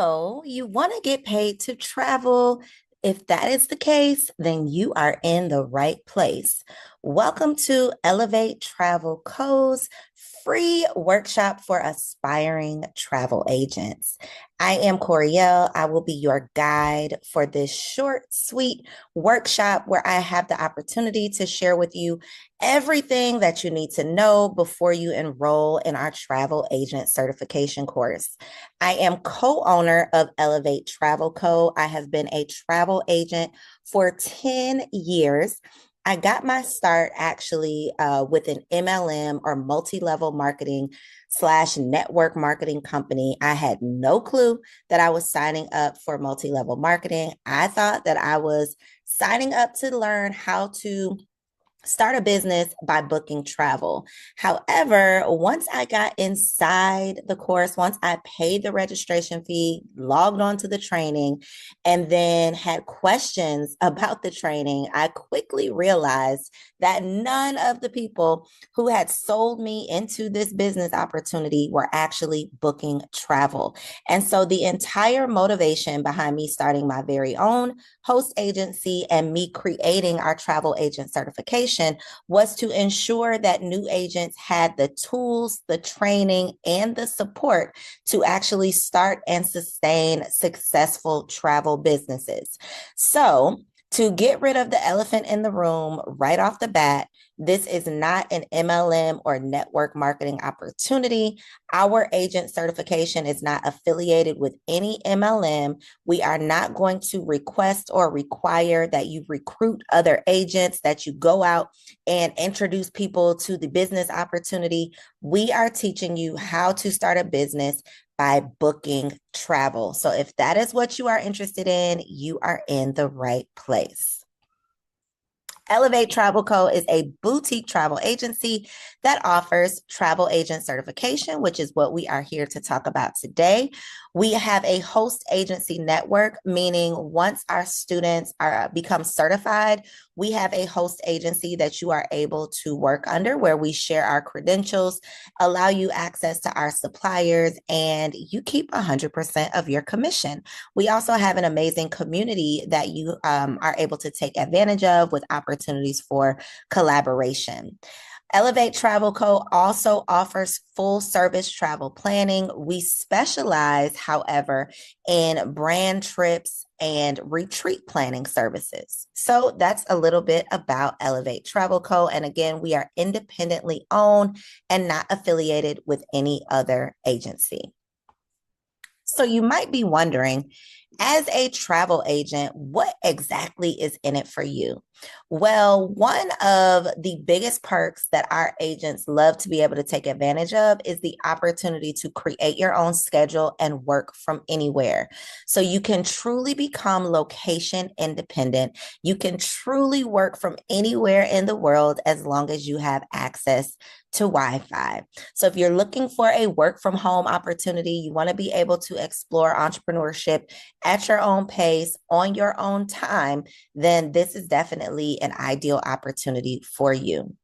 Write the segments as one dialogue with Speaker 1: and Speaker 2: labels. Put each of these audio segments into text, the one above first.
Speaker 1: So, you want to get paid to travel? If that is the case, then you are in the right place. Welcome to Elevate Travel Co's free workshop for aspiring travel agents. I am Coriel. I will be your guide for this short, sweet workshop where I have the opportunity to share with you everything that you need to know before you enroll in our travel agent certification course. I am co-owner of Elevate Travel Co. I have been a travel agent for 10 years. I got my start actually with an MLM or multi-level marketing slash network marketing company. I had no clue that I was signing up for multi-level marketing. I thought that I was signing up to learn how to start a business by booking travel. However, once I got inside the course, once I paid the registration fee, logged on to the training, and then had questions about the training, I quickly realized that none of the people who had sold me into this business opportunity were actually booking travel. And so the entire motivation behind me starting my very own host agency and me creating our travel agent certification was to ensure that new agents had the tools, the training, and the support to actually start and sustain successful travel businesses. So, to get rid of the elephant in the room right off the bat, this is not an MLM or network marketing opportunity. Our agent certification is not affiliated with any MLM. We are not going to request or require that you recruit other agents, that you go out and introduce people to the business opportunity. We are teaching you how to start a business by booking travel. So if that is what you are interested in, you are in the right place. Elevate Travel Co. is a boutique travel agency that offers travel agent certification, which is what we are here to talk about today. We have a host agency network, meaning once our students are become certified, we have a host agency that you are able to work under where we share our credentials, allow you access to our suppliers, and you keep 100% of your commission. We also have an amazing community that you are able to take advantage of with opportunities for collaboration. Elevate Travel Co. also offers full service travel planning. We specialize, however, in brand trips and retreat planning services. So that's a little bit about Elevate Travel Co. And again, we are independently owned and not affiliated with any other agency. So you might be wondering, as a travel agent, what exactly is in it for you? Well, one of the biggest perks that our agents love to be able to take advantage of is the opportunity to create your own schedule and work from anywhere. So you can truly become location independent. You can truly work from anywhere in the world as long as you have access to Wi-Fi. So if you're looking for a work from home opportunity, you want to be able to explore entrepreneurship at your own pace on your own time, then this is definitely an ideal opportunity for you.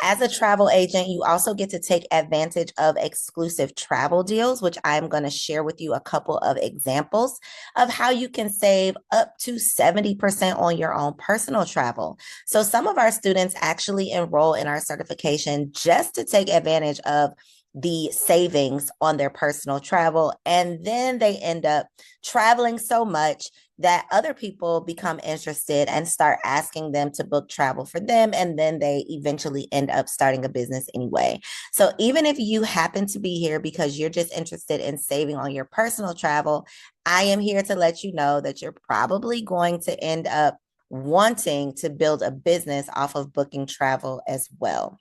Speaker 1: As a travel agent, you also get to take advantage of exclusive travel deals, which I'm going to share with you a couple of examples of how you can save up to 70% on your own personal travel. So some of our students actually enroll in our certification just to take advantage of the savings on their personal travel. And then they end up traveling so much that other people become interested and start asking them to book travel for them. And then they eventually end up starting a business anyway. So even if you happen to be here because you're just interested in saving on your personal travel, I am here to let you know that you're probably going to end up wanting to build a business off of booking travel as well.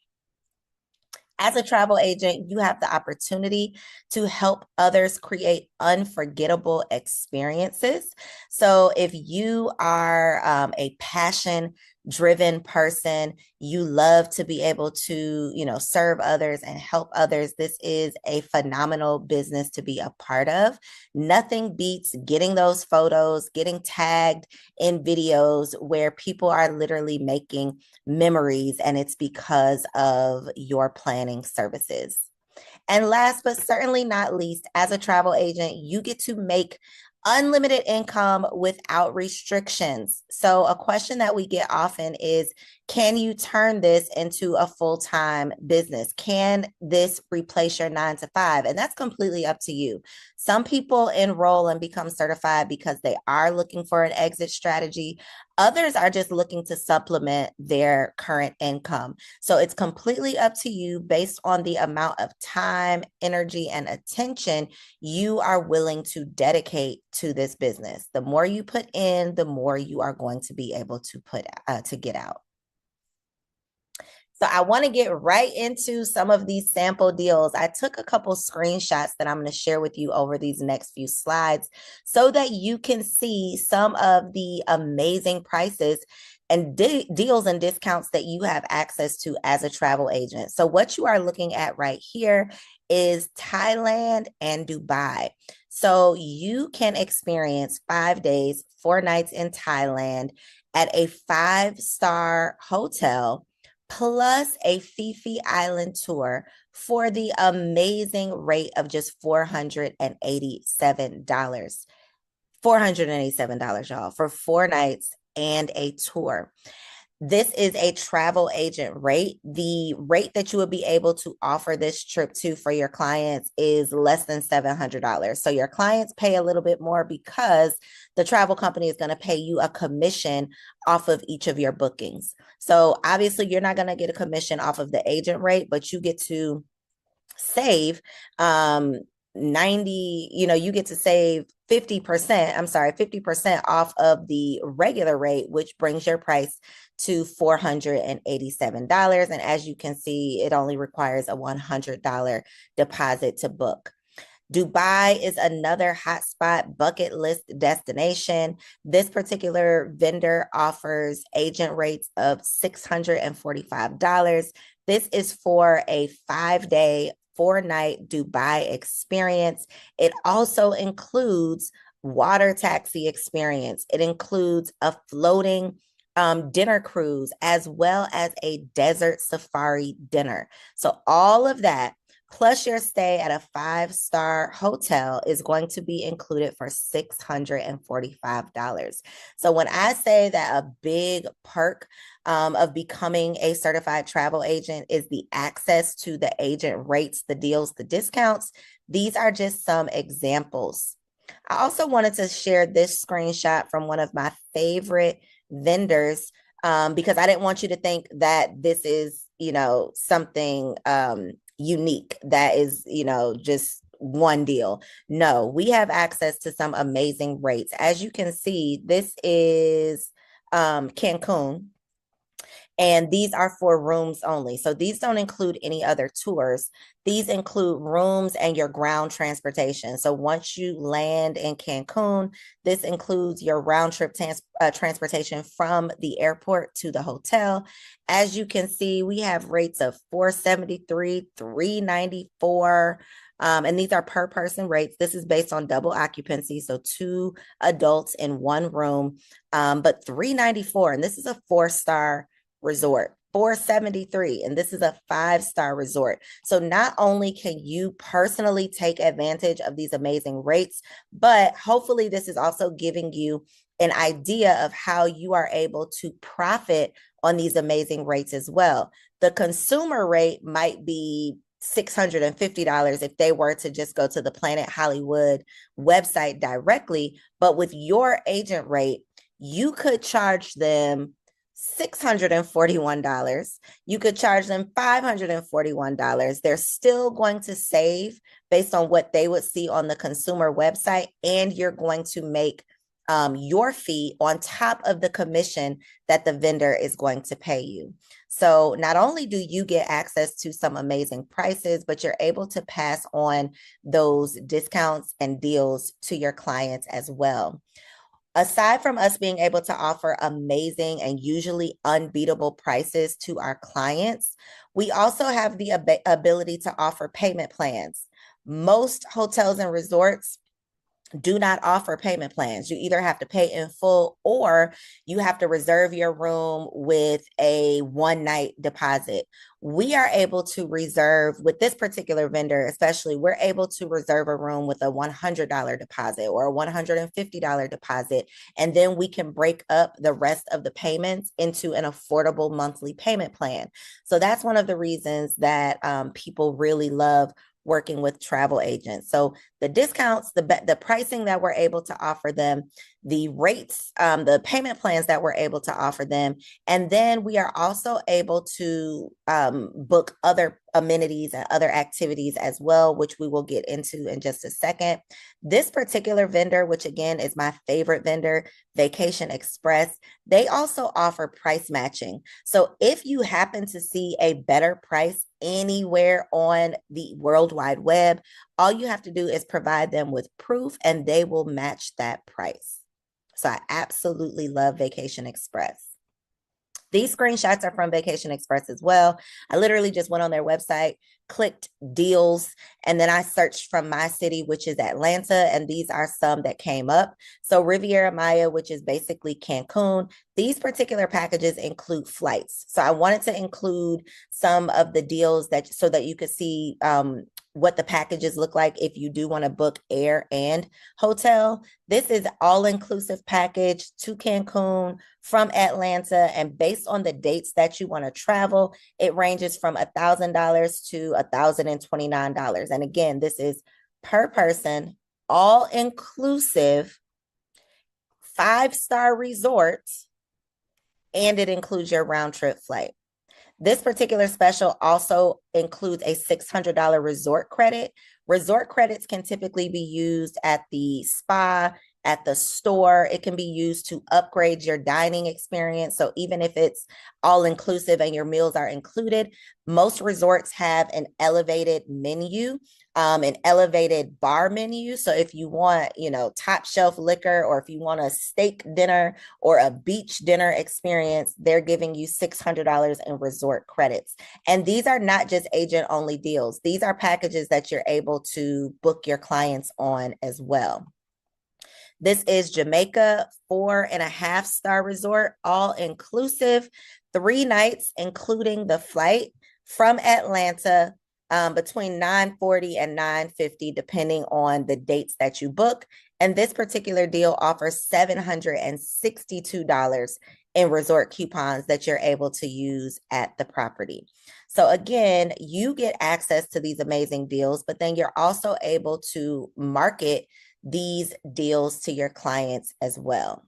Speaker 1: As a travel agent, you have the opportunity to help others create unforgettable experiences. So, if you are a passion driven person, you love to be able to, serve others and help others. This is a phenomenal business to be a part of. Nothing beats getting those photos, getting tagged in videos where people are literally making memories, and it's because of your planning services. And last but certainly not least, as a travel agent, you get to make unlimited income without restrictions. So, a question that we get often is, can you turn this into a full-time business? Can this replace your 9 to 5? And that's completely up to you. Some people enroll and become certified because they are looking for an exit strategy. Others are just looking to supplement their current income. So it's completely up to you based on the amount of time, energy, and attention you are willing to dedicate to this business. The more you put in, the more you are going to be able to get out. So I want to get right into some of these sample deals. I took a couple screenshots that I'm going to share with you over these next few slides so that you can see some of the amazing prices and deals and discounts that you have access to as a travel agent. So what you are looking at right here is Thailand and Dubai. So you can experience 5 days, 4 nights in Thailand at a 5-star hotel plus a Fifi Island tour for the amazing rate of just $487. $487, y'all, for 4 nights and a tour. This is a travel agent rate. The rate that you would be able to offer this trip to for your clients is less than $700. So your clients pay a little bit more because the travel company is going to pay you a commission off of each of your bookings. So obviously you're not going to get a commission off of the agent rate, but you get to save 90, you get to save 50%, 50% off of the regular rate, which brings your price to $487. And as you can see, it only requires a $100 deposit to book. Dubai is another hotspot bucket list destination. This particular vendor offers agent rates of $645. This is for a 5-day, 4-night Dubai experience. It also includes water taxi experience. It includes a floating dinner cruise as well as a desert safari dinner. So all of that plus your stay at a 5-star hotel is going to be included for $645. So when I say that a big perk of becoming a certified travel agent is the access to the agent rates, the deals, the discounts, these are just some examples. I also wanted to share this screenshot from one of my favorite vendors because I didn't want you to think that this is, something unique that is, just one deal. No, we have access to some amazing rates. As you can see, this is Cancun. And these are for rooms only. So these don't include any other tours. These include rooms and your ground transportation. So once you land in Cancun, this includes your round trip transportation from the airport to the hotel. As you can see, we have rates of $473, $394. And these are per person rates. This is based on double occupancy, so 2 adults in 1 room, but $394, and this is a 4-star resort. $473, and this is a 5-star resort. So not only can you personally take advantage of these amazing rates, but hopefully this is also giving you an idea of how you are able to profit on these amazing rates as well. The consumer rate might be $650 if they were to just go to the Planet Hollywood website directly. But with your agent rate, you could charge them $641. You could charge them $541. They're still going to save based on what they would see on the consumer website, and you're going to make your fee on top of the commission that the vendor is going to pay you. So not only do you get access to some amazing prices, but you're able to pass on those discounts and deals to your clients as well. Aside from us being able to offer amazing and usually unbeatable prices to our clients, we also have the ability to offer payment plans. Most hotels and resorts do not offer payment plans. You either have to pay in full or you have to reserve your room with a one night deposit. We are able to reserve with this particular vendor, especially, we're able to reserve a room with a $100 deposit or a $150 deposit. And then we can break up the rest of the payments into an affordable monthly payment plan. So that's one of the reasons that people really love working with travel agents. So the discounts, the pricing that we're able to offer them, the rates, the payment plans that we're able to offer them, and then we are also able to book other amenities and other activities as well, which we will get into in just a second. This particular vendor, which again is my favorite vendor, Vacation Express, they also offer price matching. So if you happen to see a better price anywhere on the World Wide Web, all you have to do is provide them with proof and they will match that price. So I absolutely love Vacation Express. These screenshots are from Vacation Express as well. I literally just went on their website, clicked deals, and then I searched from my city, which is Atlanta, and these are some that came up. So Riviera Maya, which is basically Cancun, these particular packages include flights. So I wanted to include some of the deals that so that you could see what the packages look like if you do want to book air and hotel. This is all-inclusive package to Cancun from Atlanta, and based on the dates that you want to travel, it ranges from $1,000 to $1,029. And again, this is per person, all-inclusive, five-star resort, and it includes your round-trip flight. This particular special also includes a $600 resort credit. Resort credits can typically be used at the spa, at the store. It can be used to upgrade your dining experience. So even if it's all inclusive and your meals are included, most resorts have an elevated menu, an elevated bar menu. So if you want, top shelf liquor, or if you want a steak dinner or a beach dinner experience, they're giving you $600 in resort credits. And these are not just agent only deals. These are packages that you're able to book your clients on as well. This is Jamaica 4.5-star resort, all inclusive, 3 nights, including the flight from Atlanta between 9:40 and 9:50, depending on the dates that you book. And this particular deal offers $762 in resort coupons that you're able to use at the property. So again, you get access to these amazing deals, but then you're also able to market these deals to your clients as well.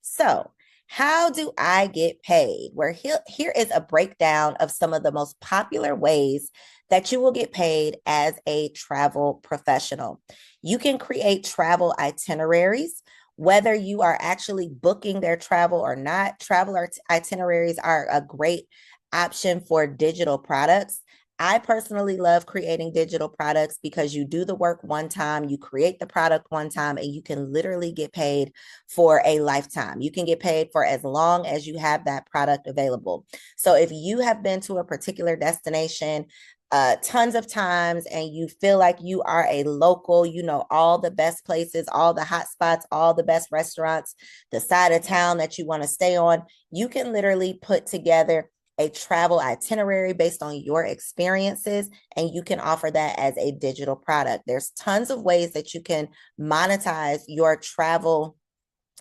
Speaker 1: So how do I get paid? Where here is a breakdown of some of the most popular ways that you will get paid as a travel professional. You can create travel itineraries, whether you are actually booking their travel or not. Travel itineraries are a great option for digital products. I personally love creating digital products because you do the work one time, you create the product one time, and you can literally get paid for a lifetime. You can get paid for as long as you have that product available. So if you have been to a particular destination tons of times and you feel like you are a local, you know all the best places, all the hot spots, all the best restaurants, the side of town that you want to stay on, you can literally put together a travel itinerary based on your experiences, and you can offer that as a digital product. There's tons of ways that you can monetize your travel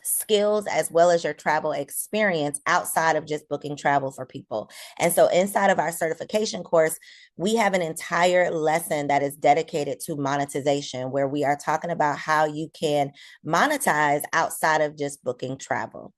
Speaker 1: skills as well as your travel experience outside of just booking travel for people. And so inside of our certification course, we have an entire lesson that is dedicated to monetization, where we are talking about how you can monetize outside of just booking travel.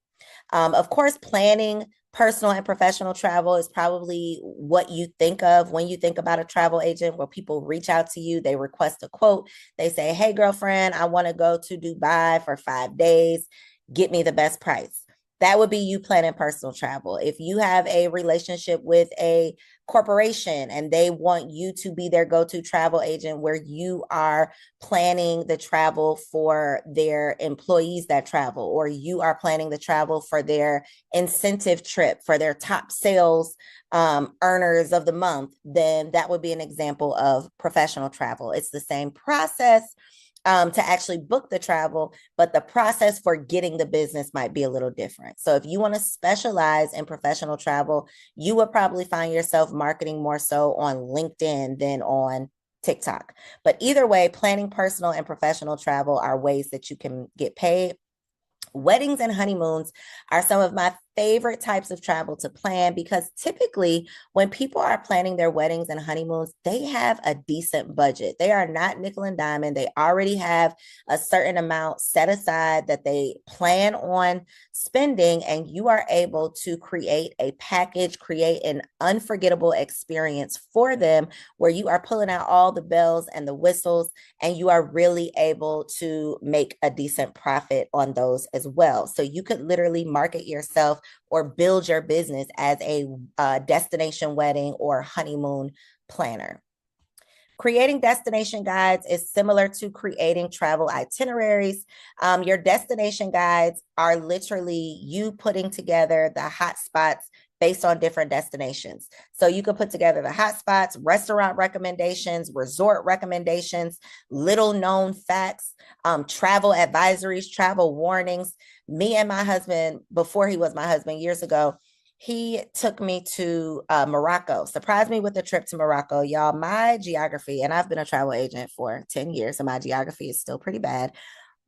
Speaker 1: Of course, planning personal and professional travel is probably what you think of when you think about a travel agent, where people reach out to you, they request a quote, they say, hey, girlfriend, I want to go to Dubai for 5 days. Get me the best price. That would be you planning personal travel. If you have a relationship with a corporation and they want you to be their go-to travel agent, where you are planning the travel for their employees that travel, or you are planning the travel for their incentive trip for their top sales earners of the month, then that would be an example of professional travel. It's the same process. to actually book the travel, but the process for getting the business might be a little different. So if you want to specialize in professional travel, you would probably find yourself marketing more so on LinkedIn than on TikTok. But either way, planning personal and professional travel are ways that you can get paid. Weddings and honeymoons are some of my favorite types of travel to plan because typically when people are planning their weddings and honeymoons, they have a decent budget. They are not nickel and diamond. They already have a certain amount set aside that they plan on spending, and you are able to create a package, create an unforgettable experience for them where you are pulling out all the bells and the whistles, and you are really able to make a decent profit on those as well. So you could literally market yourself or build your business as a destination wedding or honeymoon planner. Creating destination guides is similar to creating travel itineraries. Your destination guides are literally you putting together the hot spots based on different destinations. So you can put together the hot spots, restaurant recommendations, resort recommendations, little known facts, travel advisories, travel warnings. Me and my husband, before he was my husband years ago, he took me to Morocco, surprised me with a trip to Morocco. Y'all, my geography, and I've been a travel agent for 10 years, so my geography is still pretty bad.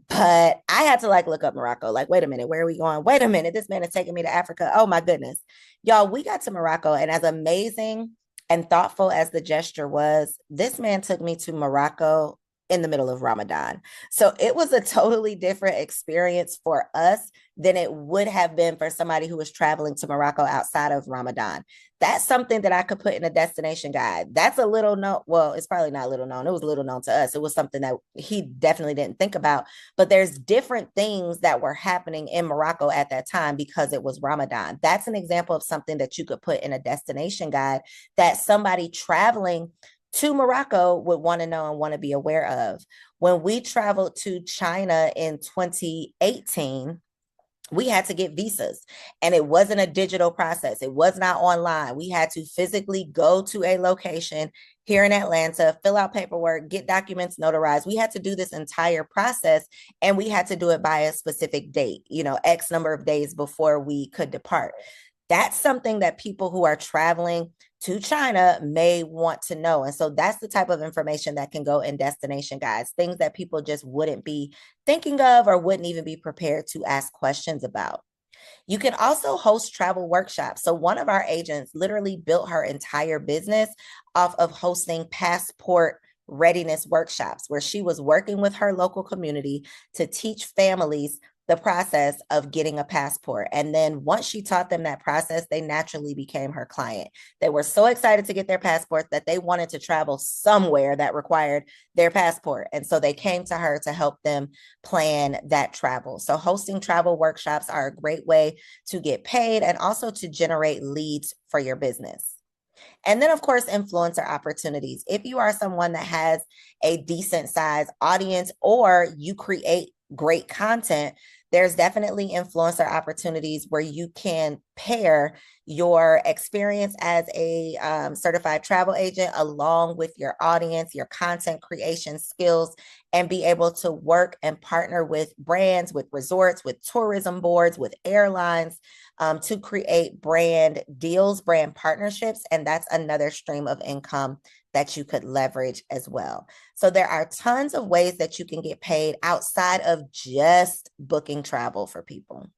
Speaker 1: But I had to like look up Morocco. Like, wait a minute, where are we going? Wait a minute, this man is taking me to Africa. Oh my goodness. Y'all, we got to Morocco, and as amazing and thoughtful as the gesture was, this man took me to Morocco in the middle of Ramadan. So it was a totally different experience for us than it would have been for somebody who was traveling to Morocco outside of Ramadan. That's something that I could put in a destination guide. That's a little known. Well, it's probably not little known. It was little known to us. It was something that he definitely didn't think about. But there's different things that were happening in Morocco at that time because it was Ramadan. That's an example of something that you could put in a destination guide that somebody traveling to Morocco would want to know and want to be aware of. When we traveled to China in 2018, we had to get visas, and it wasn't a digital process. It was not online. We had to physically go to a location here in Atlanta, fill out paperwork, get documents notarized. We had to do this entire process, and we had to do it by a specific date, X number of days before we could depart. That's something that people who are traveling to China may want to know. And so that's the type of information that can go in destination guides, things that people just wouldn't be thinking of or wouldn't even be prepared to ask questions about. You can also host travel workshops. So one of our agents literally built her entire business off of hosting passport readiness workshops where she was working with her local community to teach families the process of getting a passport. And then once she taught them that process, they naturally became her client. They were so excited to get their passport that they wanted to travel somewhere that required their passport. And so they came to her to help them plan that travel. So hosting travel workshops are a great way to get paid and also to generate leads for your business. And then, of course, influencer opportunities. If you are someone that has a decent size audience or you create great content, there's definitely influencer opportunities where you can pair your experience as a certified travel agent along with your audience, your content creation skills, and be able to work and partner with brands, with resorts, with tourism boards, with airlines to create brand deals, brand partnerships. And that's another stream of income that you could leverage as well. So there are tons of ways that you can get paid outside of just booking travel for people.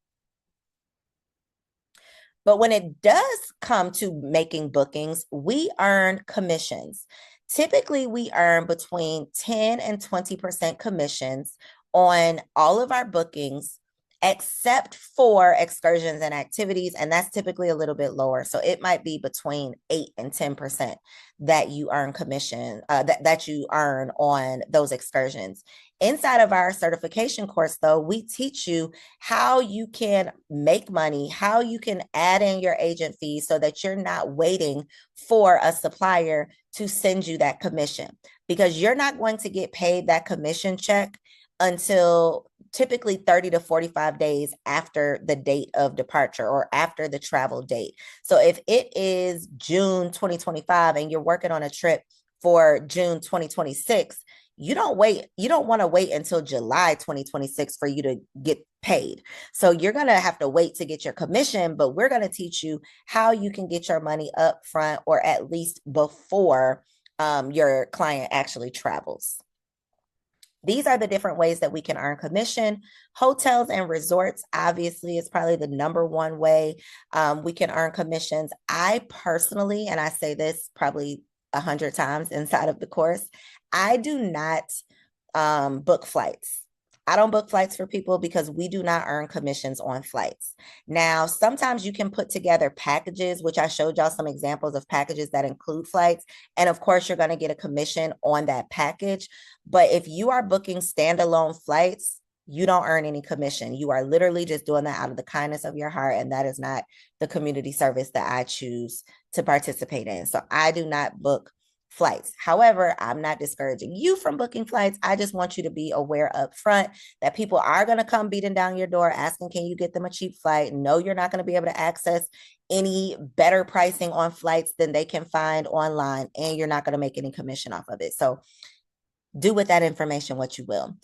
Speaker 1: But when it does come to making bookings, we earn commissions. Typically, we earn between 10 and 20% commissions on all of our bookings, except for excursions and activities. And that's typically a little bit lower. So it might be between 8 and 10% that you earn commission, that you earn on those excursions. Inside of our certification course, though, we teach you how you can make money, how you can add in your agent fees so that you're not waiting for a supplier to send you that commission, because you're not going to get paid that commission check until typically 30 to 45 days after the date of departure or after the travel date. So if it is June 2025 and you're working on a trip for June 2026, you don't want to wait until July 2026 for you to get paid. So you're going to have to wait to get your commission, but we're going to teach you how you can get your money up front or at least before your client actually travels. These are the different ways that we can earn commission. Hotels and resorts, obviously, is probably the number one way we can earn commissions. I personally, and I say this probably 100 times inside of the course, I do not book flights. I don't book flights for people because we do not earn commissions on flights. Now, sometimes you can put together packages, which I showed y'all some examples of packages that include flights. And of course, you're going to get a commission on that package. But if you are booking standalone flights, you don't earn any commission. You are literally just doing that out of the kindness of your heart. And that is not the community service that I choose to participate in. So I do not book flights. However, I'm not discouraging you from booking flights. I just want you to be aware up front that people are going to come beating down your door asking, can you get them a cheap flight? No, you're not going to be able to access any better pricing on flights than they can find online, and you're not going to make any commission off of it. So do with that information what you will.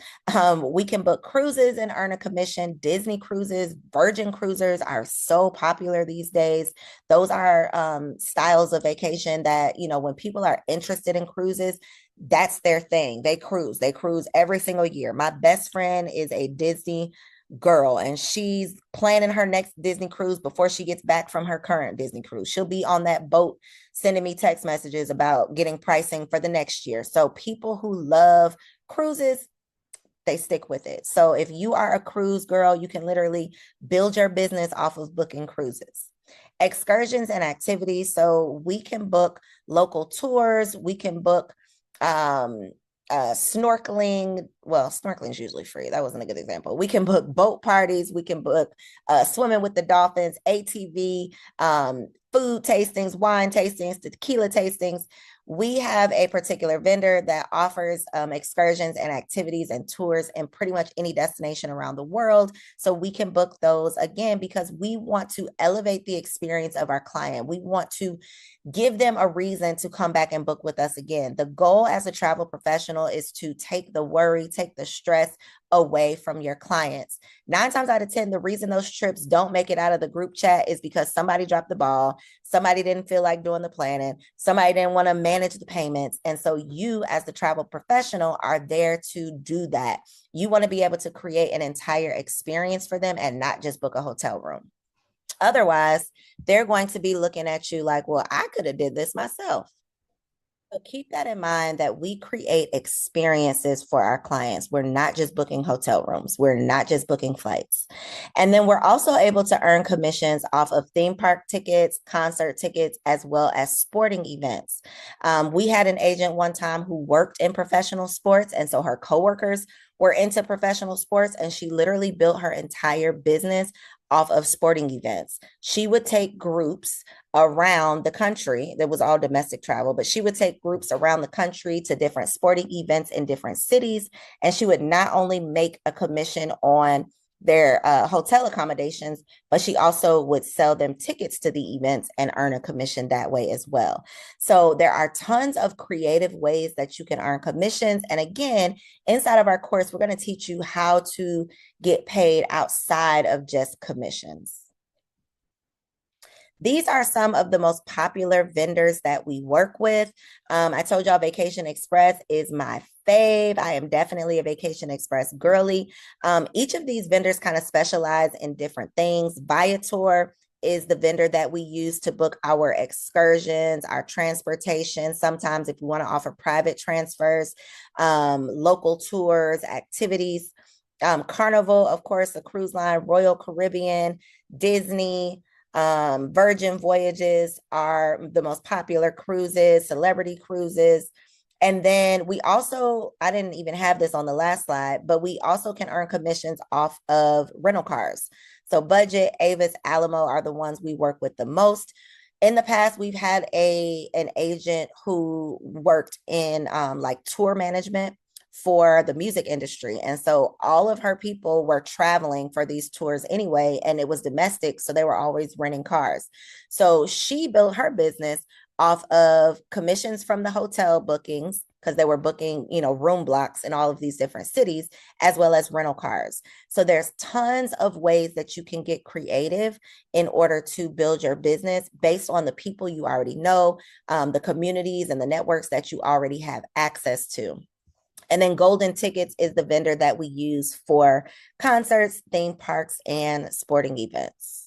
Speaker 1: We can book cruises and earn a commission. Disney cruises, Virgin cruisers are so popular these days. Those are styles of vacation that, you know, when people are interested in cruises, that's their thing. They cruise every single year. My best friend is a Disney girl, and she's planning her next Disney cruise before she gets back from her current Disney cruise. She'll be on that boat sending me text messages about getting pricing for the next year. So people who love cruises, they stick with it. So if you are a cruise girl, you can literally build your business off of booking cruises. Excursions and activities. So we can book local tours. We can book snorkeling. Well, snorkeling is usually free. That wasn't a good example. We can book boat parties. We can book swimming with the dolphins, ATV, food tastings, wine tastings, tequila tastings. We have a particular vendor that offers excursions and activities and tours in pretty much any destination around the world. So we can book those again because we want to elevate the experience of our client. We want to give them a reason to come back and book with us again. The goal as a travel professional is to take the worry, take the stress away from your clients. 9 times out of 10, the reason those trips don't make it out of the group chat is because somebody dropped the ball, somebody didn't feel like doing the planning, somebody didn't want to manage the payments. And so you, as the travel professional, are there to do that. You want to be able to create an entire experience for them and not just book a hotel room. Otherwise, they're going to be looking at you like, well, I could have did this myself. So keep that in mind that we create experiences for our clients. We're not just booking hotel rooms. We're not just booking flights. And then we're also able to earn commissions off of theme park tickets, concert tickets, as well as sporting events. We had an agent one time who worked in professional sports. And so her coworkers were into professional sports, and she literally built her entire business off of sporting events. She would take groups around the country. That was all domestic travel, but she would take groups around the country to different sporting events in different cities. And she would not only make a commission on their hotel accommodations, but she also would sell them tickets to the events and earn a commission that way as well. So there are tons of creative ways that you can earn commissions. And again, inside of our course, we're going to teach you how to get paid outside of just commissions. These are some of the most popular vendors that we work with. I told y'all Vacation Express is my fave. I am definitely a Vacation Express girly. Each of these vendors kind of specialize in different things. Viator is the vendor that we use to book our excursions, our transportation. Sometimes if you want to offer private transfers, local tours, activities. Carnival, of course, the cruise line, Royal Caribbean, Disney, Virgin Voyages are the most popular cruises, celebrity cruises. And then we also, I didn't even have this on the last slide, but we also can earn commissions off of rental cars. So Budget, Avis, Alamo are the ones we work with the most. In the past, we've had an agent who worked in like tour management for the music industry. And so all of her people were traveling for these tours anyway, and it was domestic. So they were always renting cars. So she built her business off of commissions from the hotel bookings, because they were booking, room blocks in all of these different cities, as well as rental cars. So there's tons of ways that you can get creative in order to build your business based on the people you already know, the communities and the networks that you already have access to. And then Golden Tickets is the vendor that we use for concerts, theme parks, and sporting events.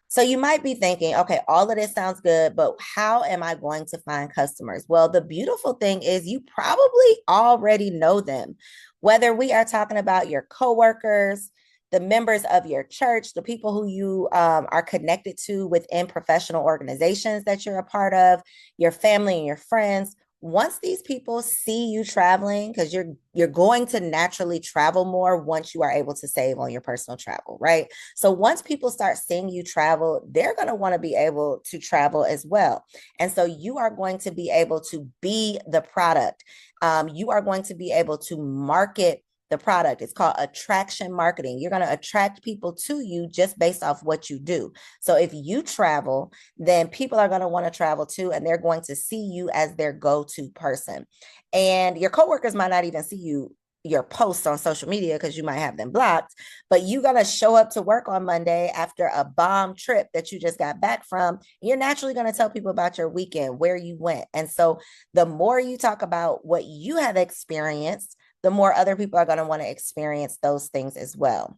Speaker 1: So you might be thinking, okay, all of this sounds good, but how am I going to find customers? Well, the beautiful thing is you probably already know them. Whether we are talking about your coworkers, the members of your church, the people who you are connected to within professional organizations that you're a part of, your family and your friends, once these people see you traveling, because you're going to naturally travel more once you are able to save on your personal travel, right? So once people start seeing you travel, they're going to want to be able to travel as well. And so you are going to be able to be the product. You are going to be able to market the product. It's called attraction marketing. You're going to attract people to you just based off what you do. So if you travel, then people are going to want to travel too, and they're going to see you as their go-to person. And your coworkers might not even see your posts on social media because you might have them blocked, but you're going to show up to work on Monday after a bomb trip that you just got back from. You're naturally going to tell people about your weekend, where you went. And so the more you talk about what you have experienced, the more other people are going to want to experience those things as well.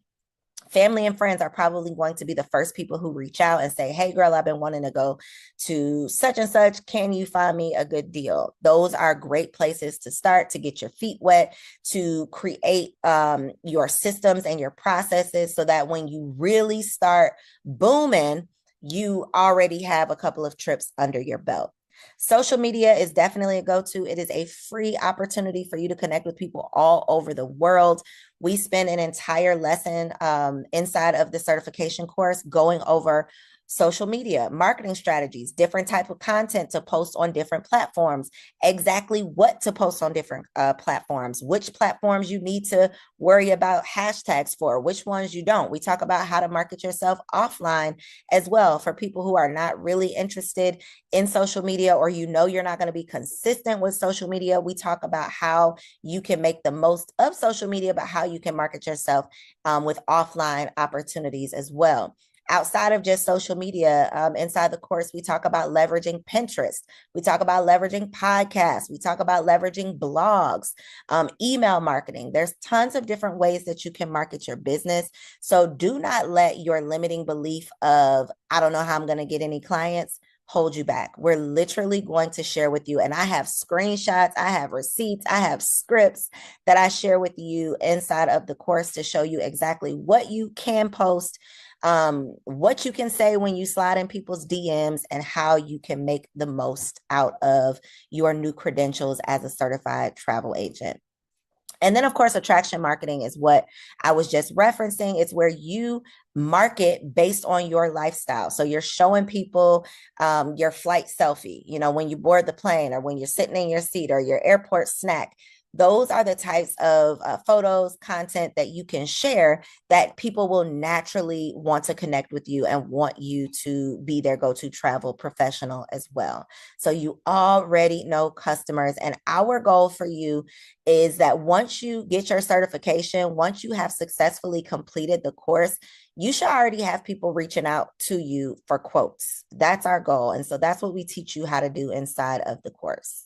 Speaker 1: Family and friends are probably going to be the first people who reach out and say, hey, girl, I've been wanting to go to such and such. Can you find me a good deal? Those are great places to start, to get your feet wet, to create your systems and your processes so that when you really start booming, you already have a couple of trips under your belt. Social media is definitely a go-to. It is a free opportunity for you to connect with people all over the world. We spend an entire lesson inside of the certification course going over social media, marketing strategies, different type of content to post on different platforms, exactly what to post on different platforms, which platforms you need to worry about hashtags for, which ones you don't. We talk about how to market yourself offline as well for people who are not really interested in social media, or you're not going to be consistent with social media. We talk about how you can make the most of social media, but how you can market yourself with offline opportunities as well. Outside of just social media, inside the course, we talk about leveraging Pinterest. We talk about leveraging podcasts. We talk about leveraging blogs, email marketing. There's tons of different ways that you can market your business. So do not let your limiting belief of, I don't know how I'm going to get any clients, hold you back. We're literally going to share with you. And I have screenshots, I have receipts, I have scripts that I share with you inside of the course to show you exactly what you can post, what you can say when you slide in people's DMs, and how you can make the most out of your new credentials as a certified travel agent. And then, of course, attraction marketing is what I was just referencing. It's where you market based on your lifestyle. So you're showing people your flight selfie, when you board the plane, or when you're sitting in your seat, or your airport snack. Those are the types of photos, content that you can share that people will naturally want to connect with you and want you to be their go-to travel professional as well. So you already know customers. And our goal for you is that once you get your certification, once you have successfully completed the course, you should already have people reaching out to you for quotes. That's our goal. And so that's what we teach you how to do inside of the course.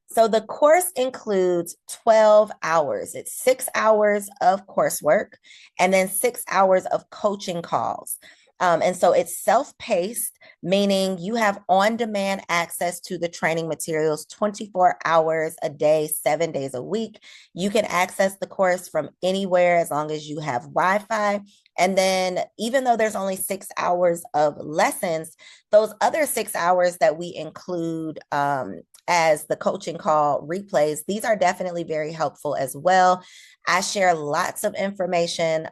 Speaker 1: So the course includes 12 hours. It's 6 hours of coursework and then 6 hours of coaching calls. And so it's self-paced, meaning you have on-demand access to the training materials 24 hours a day, 7 days a week. You can access the course from anywhere as long as you have Wi-Fi. And then even though there's only 6 hours of lessons, those other 6 hours that we include as the coaching call replays, these are definitely very helpful as well. I share lots of information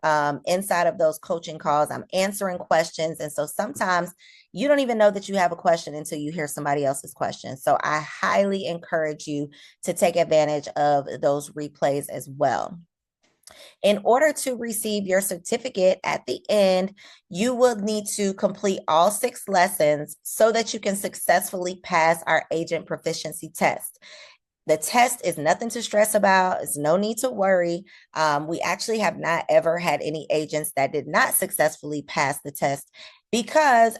Speaker 1: inside of those coaching calls. I'm answering questions. And so sometimes you don't even know that you have a question until you hear somebody else's question. So I highly encourage you to take advantage of those replays as well. In order to receive your certificate at the end, you will need to complete all 6 lessons so that you can successfully pass our agent proficiency test. The test is nothing to stress about. It's no need to worry. We actually have not ever had any agents that did not successfully pass the test because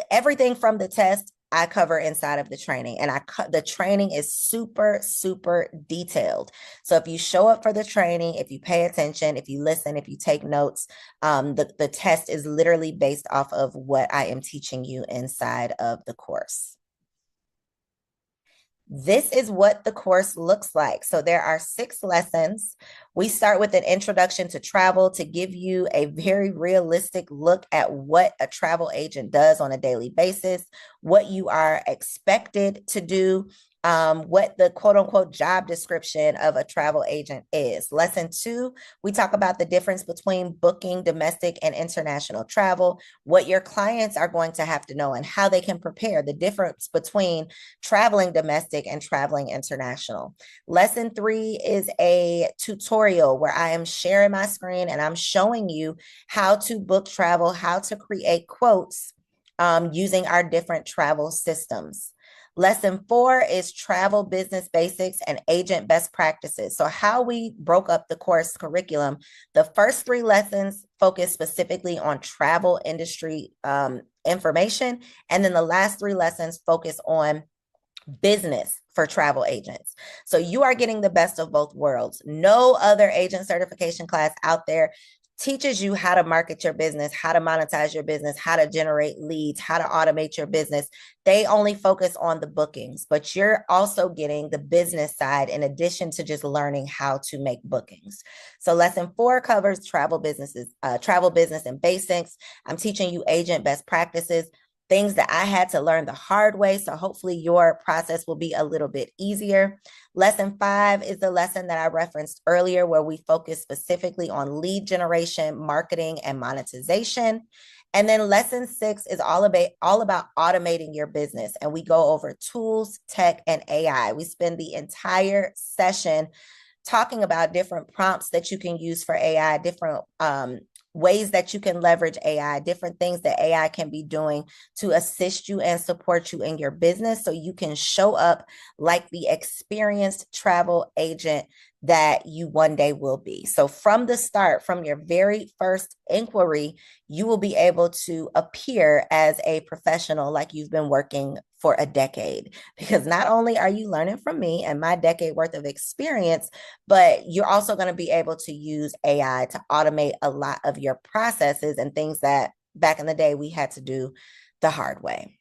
Speaker 1: everything from the test I cover inside of the training, and the training is super, super detailed. So if you show up for the training, if you pay attention, if you listen, if you take notes, the test is literally based off of what I am teaching you inside of the course. This is what the course looks like. So there are 6 lessons. We start with an introduction to travel to give you a very realistic look at what a travel agent does on a daily basis, what you are expected to do, what the quote unquote job description of a travel agent is. Lesson 2, we talk about the difference between booking domestic and international travel, what your clients are going to have to know and how they can prepare, the difference between traveling domestic and traveling international. Lesson 3 is a tutorial where I am sharing my screen and I'm showing you how to book travel, how to create quotes using our different travel systems. Lesson 4 is travel business basics and agent best practices. So how we broke up the course curriculum, the first 3 lessons focus specifically on travel industry information. And then the last 3 lessons focus on business for travel agents. So you are getting the best of both worlds. No other agent certification class out there teaches you how to market your business, how to monetize your business, how to generate leads, how to automate your business. They only focus on the bookings, but you're also getting the business side in addition to just learning how to make bookings. So lesson 4 covers travel business and basics. I'm teaching you agent best practices, things that I had to learn the hard way. So hopefully your process will be a little bit easier. Lesson 5 is the lesson that I referenced earlier, where we focus specifically on lead generation, marketing, and monetization. And then lesson 6 is all about automating your business. And we go over tools, tech, and AI. We spend the entire session talking about different prompts that you can use for AI, different ways that you can leverage AI, different things that AI can be doing to assist you and support you in your business so you can show up like the experienced travel agent that you one day will be. So from the start, from your very first inquiry, you will be able to appear as a professional like you've been working for a decade, because not only are you learning from me and my decade worth of experience, but you're also going to be able to use AI to automate a lot of your processes and things that back in the day we had to do the hard way.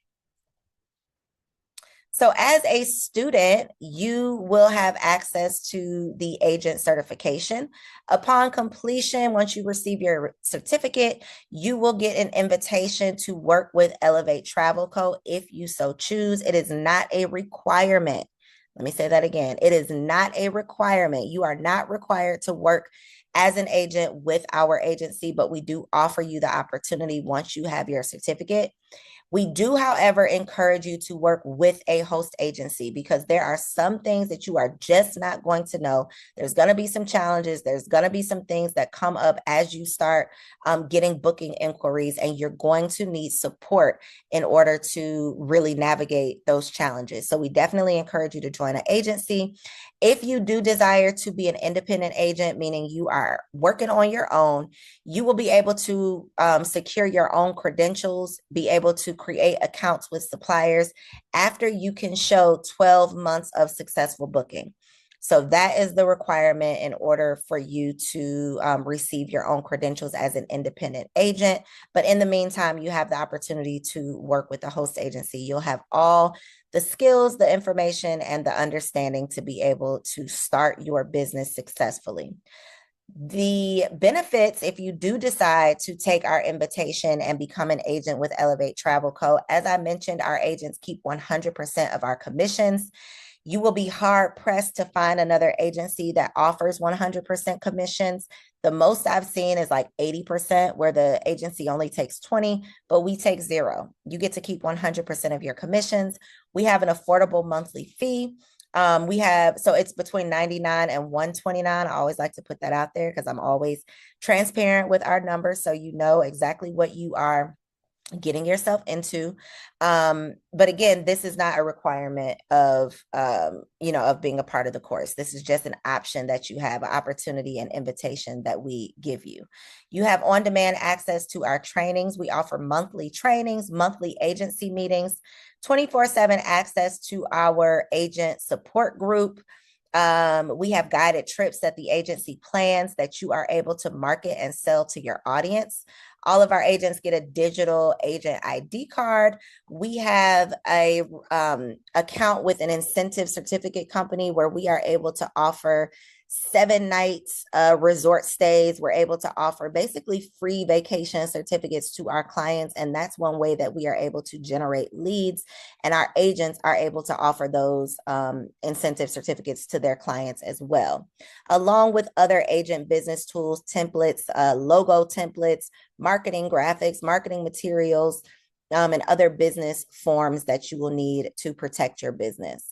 Speaker 1: So as a student, you will have access to the agent certification. Upon completion, once you receive your certificate, you will get an invitation to work with Elevate Travel Co. if you so choose. It is not a requirement. Let me say that again. It is not a requirement. You are not required to work as an agent with our agency, but we do offer you the opportunity once you have your certificate. We do, however, encourage you to work with a host agency because there are some things that you are just not going to know. There's going to be some challenges. There's going to be some things that come up as you start getting booking inquiries, and you're going to need support in order to really navigate those challenges. So we definitely encourage you to join an agency. If you do desire to be an independent agent, meaning you are working on your own, you will be able to secure your own credentials, be able to create accounts with suppliers after you can show 12 months of successful booking. So that is the requirement in order for you to receive your own credentials as an independent agent. But in the meantime, you have the opportunity to work with the host agency. You'll have all the skills, the information, and the understanding to be able to start your business successfully. The benefits, if you do decide to take our invitation and become an agent with Elevate Travel Co., as I mentioned, our agents keep 100% of our commissions. You will be hard pressed to find another agency that offers 100% commissions. The most I've seen is like 80%, where the agency only takes 20, but we take 0. You get to keep 100% of your commissions. We have an affordable monthly fee. We have, so it's between 99 and 129. I always like to put that out there because I'm always transparent with our numbers. So you know exactly what you are getting yourself into. But again, this is not a requirement of, of being a part of the course. This is just an option that you have, an opportunity and invitation that we give you. You have on-demand access to our trainings. We offer monthly trainings, monthly agency meetings, 24/7 access to our agent support group. We have guided trips that the agency plans that you are able to market and sell to your audience. All of our agents get a digital agent ID card. We have a account with an incentive certificate company where we are able to offer 7 nights resort stays. We're able to offer basically free vacation certificates to our clients. And that's one way that we are able to generate leads. And our agents are able to offer those incentive certificates to their clients as well, along with other agent business tools, templates, logo templates, marketing graphics, marketing materials, and other business forms that you will need to protect your business.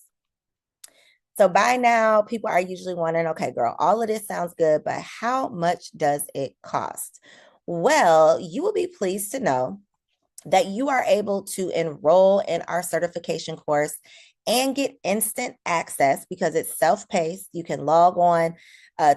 Speaker 1: So by now, people are usually wondering, okay, girl, all of this sounds good, but how much does it cost? Well, you will be pleased to know that you are able to enroll in our certification course and get instant access because it's self-paced. You can log on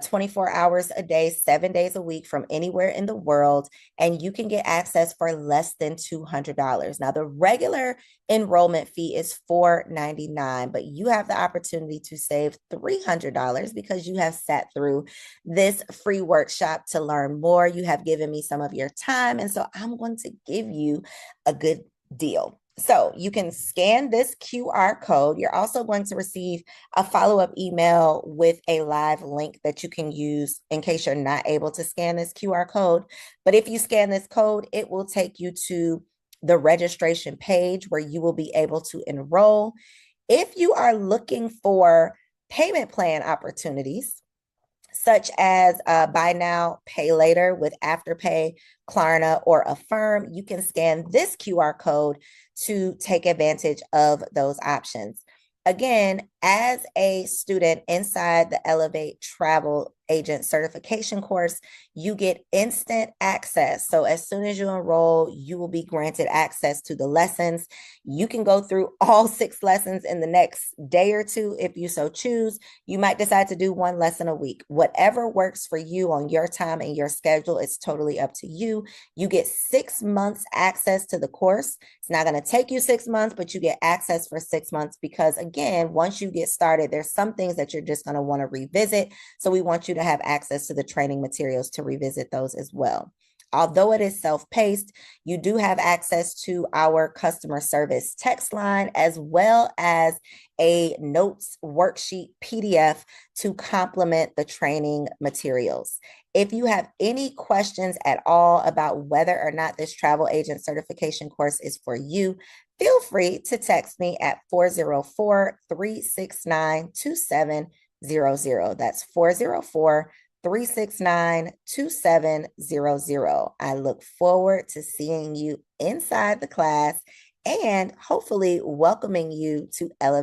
Speaker 1: 24 hours a day, 7 days a week from anywhere in the world, and you can get access for less than $200. Now, the regular enrollment fee is $499, but you have the opportunity to save $300 because you have sat through this free workshop to learn more. You have given me some of your time, and so I'm going to give you a good deal. So you can scan this QR code. You're also going to receive a follow-up email with a live link that you can use in case you're not able to scan this QR code. But if you scan this code, it will take you to the registration page where you will be able to enroll. If you are looking for payment plan opportunities, such as buy now, pay later with Afterpay, Klarna, or Affirm, you can scan this QR code to take advantage of those options. Again, as a student inside the Elevate Travel Agent Certification course, you get instant access. So as soon as you enroll, you will be granted access to the lessons. You can go through all 6 lessons in the next day or two if you so choose. You might decide to do one lesson a week. Whatever works for you on your time and your schedule, it's totally up to you. You get 6 months access to the course. It's not going to take you 6 months, but you get access for 6 months because, again, once you get started, there's some things that you're just going to want to revisit. So we want you to have access to the training materials to revisit those as well. Although it is self-paced, you do have access to our customer service text line as well as a notes worksheet PDF to complement the training materials. If you have any questions at all about whether or not this travel agent certification course is for you, feel free to text me at 404-369-2700. That's 404-369-2700. I look forward to seeing you inside the class and hopefully welcoming you to Elevate.